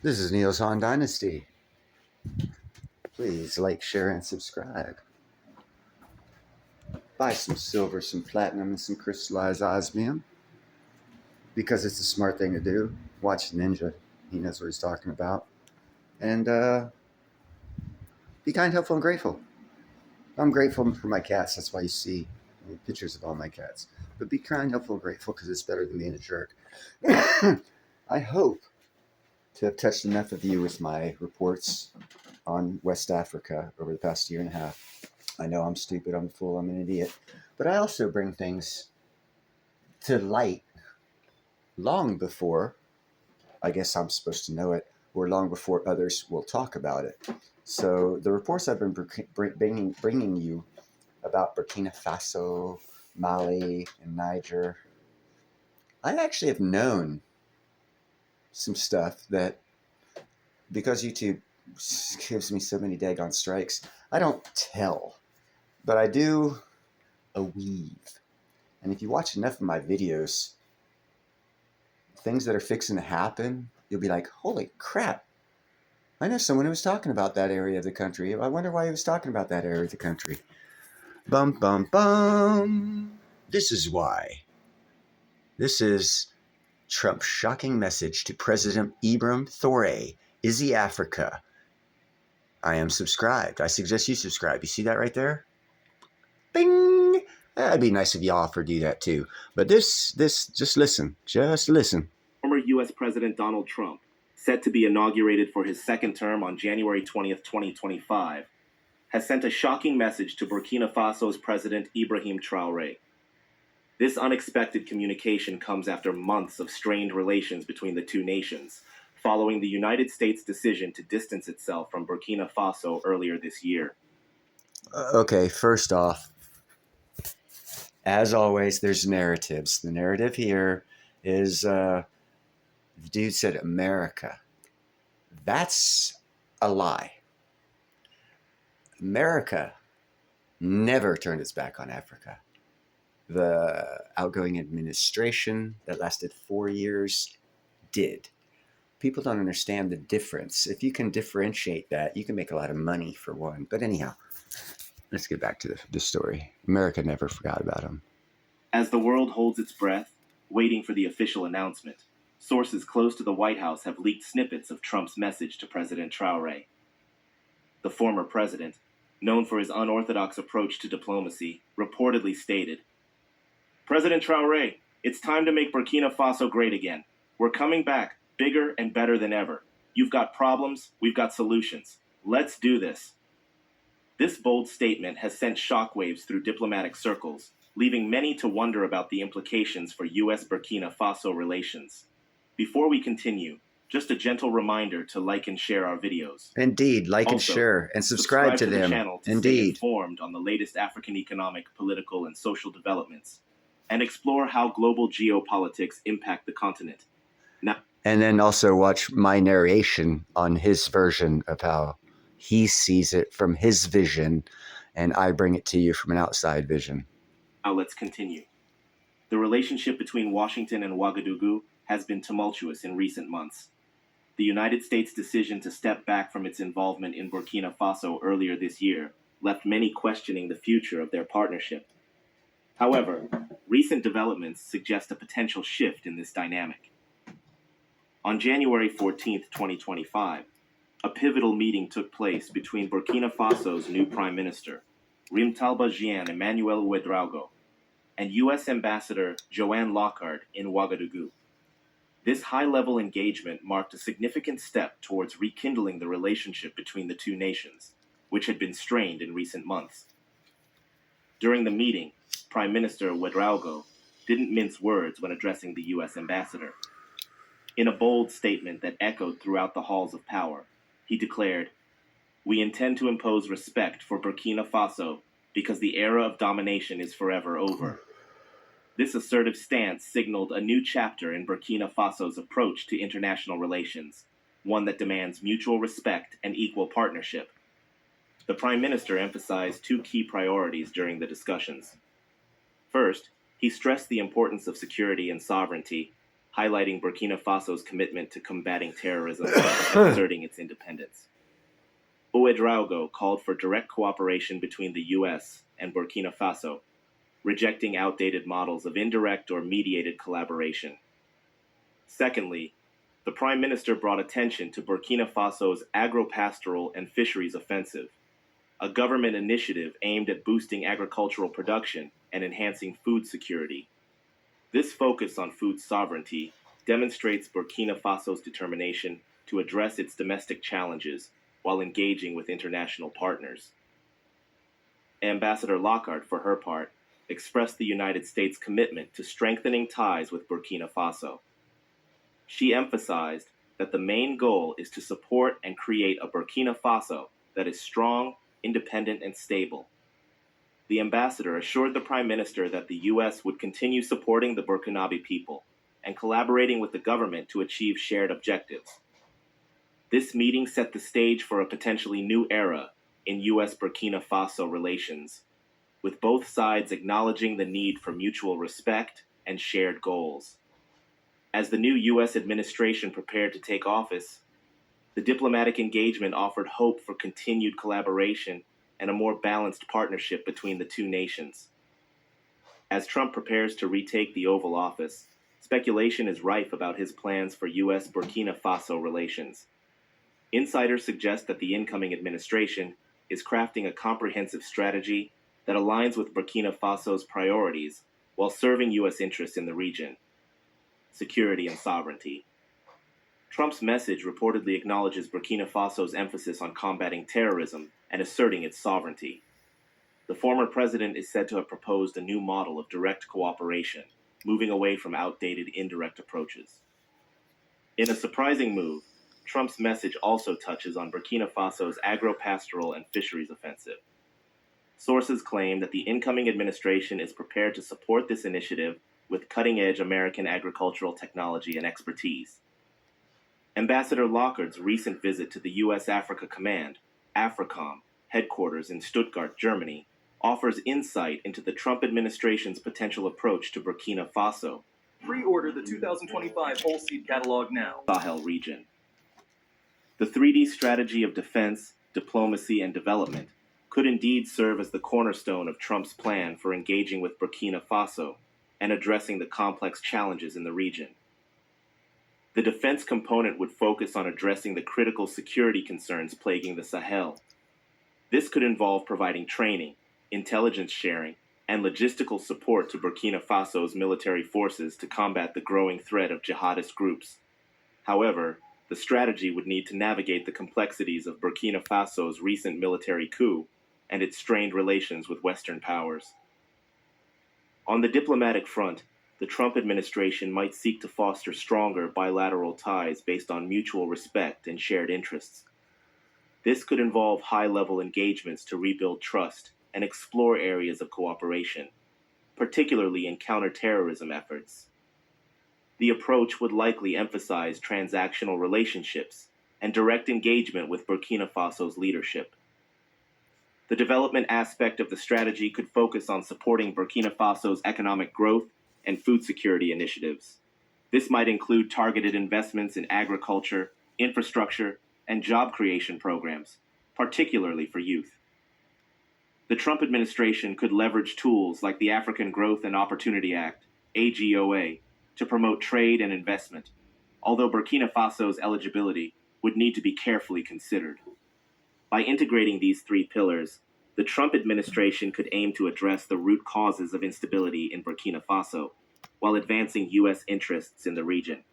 This is Neil's Han Dynasty. Please like, share, and subscribe. Buy some silver, some platinum, and some crystallized osmium because it's a smart thing to do. Watch Ninja. He knows what he's talking about. And be kind, helpful, and grateful. I'm grateful for my cats. That's why you see pictures of all my cats. But be kind, helpful, and grateful because it's better than being a jerk. I hope to have touched enough of you with my reports on West Africa over the past year and a half. I know I'm stupid, I'm a fool, I'm an idiot, but I also bring things to light long before I guess I'm supposed to know it, or long before others will talk about it. So the reports I've been bringing you about Burkina Faso, Mali, and Niger, I actually have known some stuff that because YouTube gives me so many daggone strikes, I don't tell, but I do a weave. And if you watch enough of my videos, things that are fixing to happen, you'll be like, holy crap, I know someone who was talking about that area of the country. I wonder why he was talking about that area of the country. Bum, bum, bum. This is why. This is Trump's shocking message to President Ibrahim Traoré, Izzy Africa. I am subscribed. I suggest you subscribe. You see that right there? Bing! That'd be nice if y'all for do that too. But this, just listen. Just listen. Former U.S. President Donald Trump, set to be inaugurated for his second term on January 20th, 2025, has sent a shocking message to Burkina Faso's President Ibrahim Traoré. This unexpected communication comes after months of strained relations between the two nations, following the United States' decision to distance itself from Burkina Faso earlier this year. Okay, first off, as always, there's narratives. The narrative here is the dude said America. That's a lie. America never turned its back on Africa. The outgoing administration that lasted 4 years did. People don't understand the difference. If you can differentiate that, you can make a lot of money for one. But anyhow, let's get back to the story. America never forgot about them. As the world holds its breath, waiting for the official announcement, sources close to the White House have leaked snippets of Trump's message to President Traoré. The former president, known for his unorthodox approach to diplomacy, reportedly stated, "President Traoré, it's time to make Burkina Faso great again. We're coming back, bigger and better than ever. You've got problems, we've got solutions. Let's do this." This bold statement has sent shockwaves through diplomatic circles, leaving many to wonder about the implications for U.S.-Burkina Faso relations. Before we continue, just a gentle reminder to like and share our videos. Indeed, like and Also, share and subscribe to the them. channel to stay Indeed. informed on the latest African economic, political, and social developments, and explore how global geopolitics impact the continent. Now, And then also watch my narration on his version of how he sees it from his vision, and I bring it to you from an outside vision. Now let's continue. The relationship between Washington and Ouagadougou has been tumultuous in recent months. The United States' decision to step back from its involvement in Burkina Faso earlier this year left many questioning the future of their partnership. However, recent developments suggest a potential shift in this dynamic. On January 14, 2025, a pivotal meeting took place between Burkina Faso's new Prime Minister, Rimtalba Jean Emmanuel Ouedraogo, and U.S. Ambassador Joanne Lockhart in Ouagadougou. This high-level engagement marked a significant step towards rekindling the relationship between the two nations, which had been strained in recent months. During the meeting, Prime Minister Ouedraogo didn't mince words when addressing the U.S. ambassador. In a bold statement that echoed throughout the halls of power, he declared, "We intend to impose respect for Burkina Faso because the era of domination is forever over." This assertive stance signaled a new chapter in Burkina Faso's approach to international relations, one that demands mutual respect and equal partnership. The Prime Minister emphasized two key priorities during the discussions. First, he stressed the importance of security and sovereignty, highlighting Burkina Faso's commitment to combating terrorism and asserting its independence. Ouedraogo called for direct cooperation between the U.S. and Burkina Faso, rejecting outdated models of indirect or mediated collaboration. Secondly, the Prime Minister brought attention to Burkina Faso's agropastoral and fisheries offensive, a government initiative aimed at boosting agricultural production and enhancing food security. This focus on food sovereignty demonstrates Burkina Faso's determination to address its domestic challenges while engaging with international partners. Ambassador Lockhart, for her part, expressed the United States' commitment to strengthening ties with Burkina Faso. She emphasized that the main goal is to support and create a Burkina Faso that is strong, independent, and stable. The ambassador assured the Prime Minister that the U.S. would continue supporting the Burkinabe people and collaborating with the government to achieve shared objectives. This meeting set the stage for a potentially new era in U.S.-Burkina Faso relations, with both sides acknowledging the need for mutual respect and shared goals. As the new U.S. administration prepared to take office, the diplomatic engagement offered hope for continued collaboration and a more balanced partnership between the two nations. As Trump prepares to retake the Oval Office, speculation is rife about his plans for U.S.-Burkina Faso relations. Insiders suggest that the incoming administration is crafting a comprehensive strategy that aligns with Burkina Faso's priorities while serving U.S. interests in the region: security and sovereignty. Trump's message reportedly acknowledges Burkina Faso's emphasis on combating terrorism and asserting its sovereignty. The former president is said to have proposed a new model of direct cooperation, moving away from outdated indirect approaches. In a surprising move, Trump's message also touches on Burkina Faso's agropastoral and fisheries offensive. Sources claim that the incoming administration is prepared to support this initiative with cutting-edge American agricultural technology and expertise. Ambassador Lockhart's recent visit to the U.S. Africa Command, AFRICOM, headquarters in Stuttgart, Germany, offers insight into the Trump administration's potential approach to Burkina Faso. Pre-order the 2025 whole seed catalog now. Sahel region. The 3D strategy of defense, diplomacy, and development could indeed serve as the cornerstone of Trump's plan for engaging with Burkina Faso and addressing the complex challenges in the region. The defense component would focus on addressing the critical security concerns plaguing the Sahel. This could involve providing training, intelligence sharing, and logistical support to Burkina Faso's military forces to combat the growing threat of jihadist groups. However, the strategy would need to navigate the complexities of Burkina Faso's recent military coup and its strained relations with Western powers. On the diplomatic front, the Trump administration might seek to foster stronger bilateral ties based on mutual respect and shared interests. This could involve high-level engagements to rebuild trust and explore areas of cooperation, particularly in counterterrorism efforts. The approach would likely emphasize transactional relationships and direct engagement with Burkina Faso's leadership. The development aspect of the strategy could focus on supporting Burkina Faso's economic growth and food security initiatives. This might include targeted investments in agriculture, infrastructure, and job creation programs, particularly for youth. The Trump administration could leverage tools like the African Growth and Opportunity Act, AGOA, to promote trade and investment, although Burkina Faso's eligibility would need to be carefully considered. By integrating these three pillars, the Trump administration could aim to address the root causes of instability in Burkina Faso, while advancing U.S. interests in the region.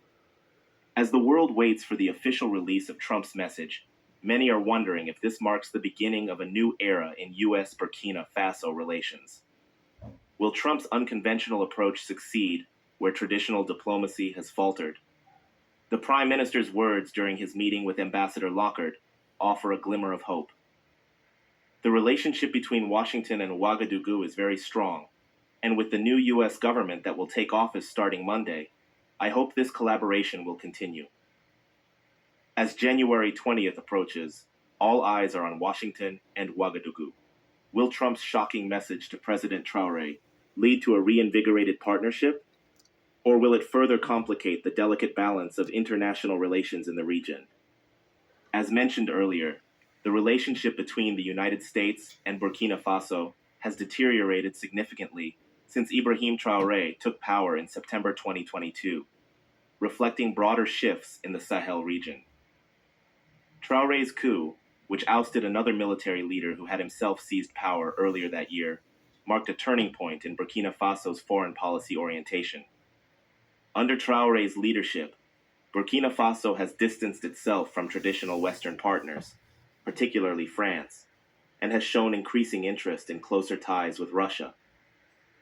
As the world waits for the official release of Trump's message, many are wondering if this marks the beginning of a new era in U.S.-Burkina Faso relations. Will Trump's unconventional approach succeed where traditional diplomacy has faltered? The Prime Minister's words during his meeting with Ambassador Lockhart offer a glimmer of hope. The relationship between Washington and Ouagadougou is very strong, and with the new U.S. government that will take office starting Monday, I hope this collaboration will continue. As January 20th approaches, all eyes are on Washington and Ouagadougou. Will Trump's shocking message to President Traoré lead to a reinvigorated partnership? Or will it further complicate the delicate balance of international relations in the region? As mentioned earlier, the relationship between the United States and Burkina Faso has deteriorated significantly since Ibrahim Traoré took power in September 2022, reflecting broader shifts in the Sahel region. Traoré's coup, which ousted another military leader who had himself seized power earlier that year, marked a turning point in Burkina Faso's foreign policy orientation. Under Traoré's leadership, Burkina Faso has distanced itself from traditional Western partners, particularly France, and has shown increasing interest in closer ties with Russia.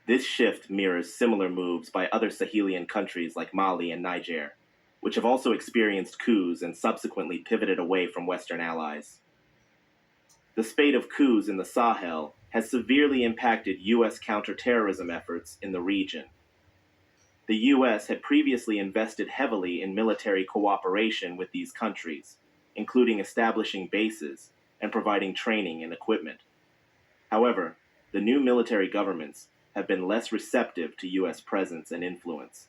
This shift mirrors similar moves by other Sahelian countries like Mali and Niger, which have also experienced coups and subsequently pivoted away from Western allies. The spate of coups in the Sahel has severely impacted U.S. counterterrorism efforts in the region. The U.S. had previously invested heavily in military cooperation with these countries, including establishing bases and providing training and equipment. However, the new military governments have been less receptive to U.S. presence and influence.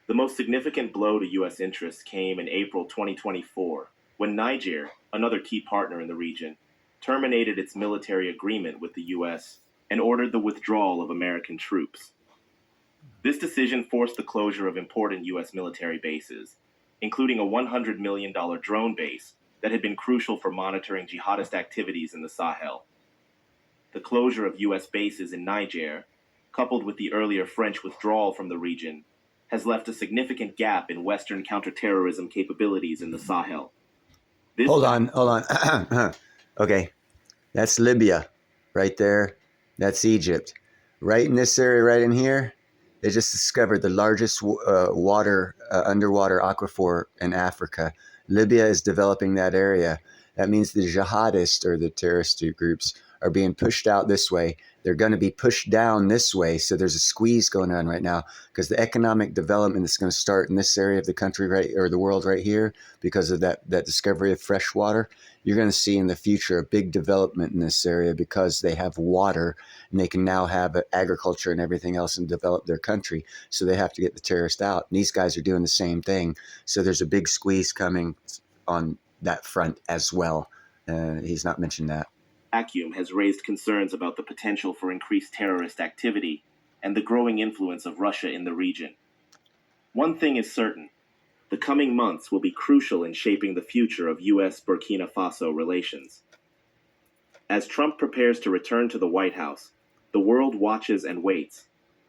The most significant blow to U.S. interests came in April 2024, when Niger, another key partner in the region, terminated its military agreement with the U.S. and ordered the withdrawal of American troops. This decision forced the closure of important U.S. military bases, including a $100 million drone base that had been crucial for monitoring jihadist activities in the Sahel. The closure of U.S. bases in Niger, coupled with the earlier French withdrawal from the region, has left a significant gap in Western counterterrorism capabilities in the Sahel. Hold on. Okay, that's Libya right there. That's Egypt. Right in this area, right in here, they just discovered the largest underwater aquifer in Africa. Libya is developing that area. That means the jihadists, or the terrorist groups, are being pushed out this way. They're going to be pushed down this way. So there's a squeeze going on right now because the economic development is going to start in this area of the country, right, or the world right here, because of that discovery of fresh water. You're going to see in the future a big development in this area because they have water and they can now have agriculture and everything else and develop their country. So they have to get the terrorists out. And these guys are doing the same thing. So there's a big squeeze coming on that front as well. He's not mentioned that. Vacuum has raised concerns about the potential for increased terrorist activity and the growing influence of Russia in the region. One thing is certain: the coming months will be crucial in shaping the future of U.S.-Burkina Faso relations. As Trump prepares to return to the White House, the world watches and waits,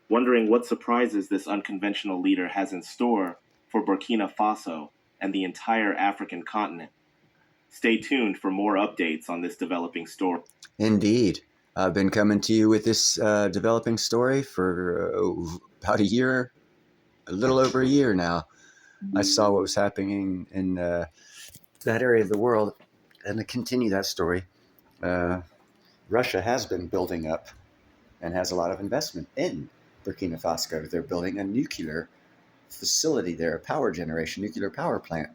wondering what surprises this unconventional leader has in store for Burkina Faso and the entire African continent. Stay tuned for more updates on this developing story. Indeed. I've been coming to you with this developing story for about a little over a year now. I saw what was happening in that area of the world, and to continue that story, Russia has been building up and has a lot of investment in Burkina Faso. They're building a nuclear facility there, a power generation, nuclear power plant.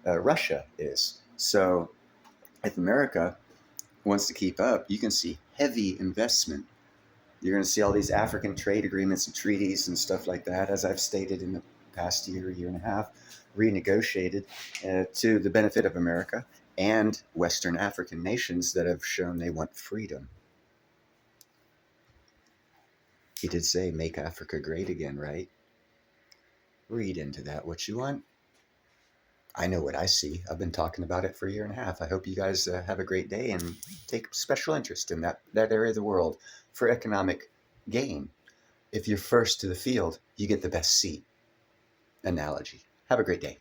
Russia is. So if America wants to keep up, you can see heavy investment. You're going to see all these African trade agreements and treaties and stuff like that, as I've stated in the past year and a half, renegotiated to the benefit of America and Western African nations that have shown they want freedom. He did say, make Africa great again, right? Read into that what you want. I know what I see. I've been talking about it for a year and a half. I hope you guys have a great day and take special interest in that area of the world for economic gain. If you're first to the field, you get the best seat. Analogy. Have a great day.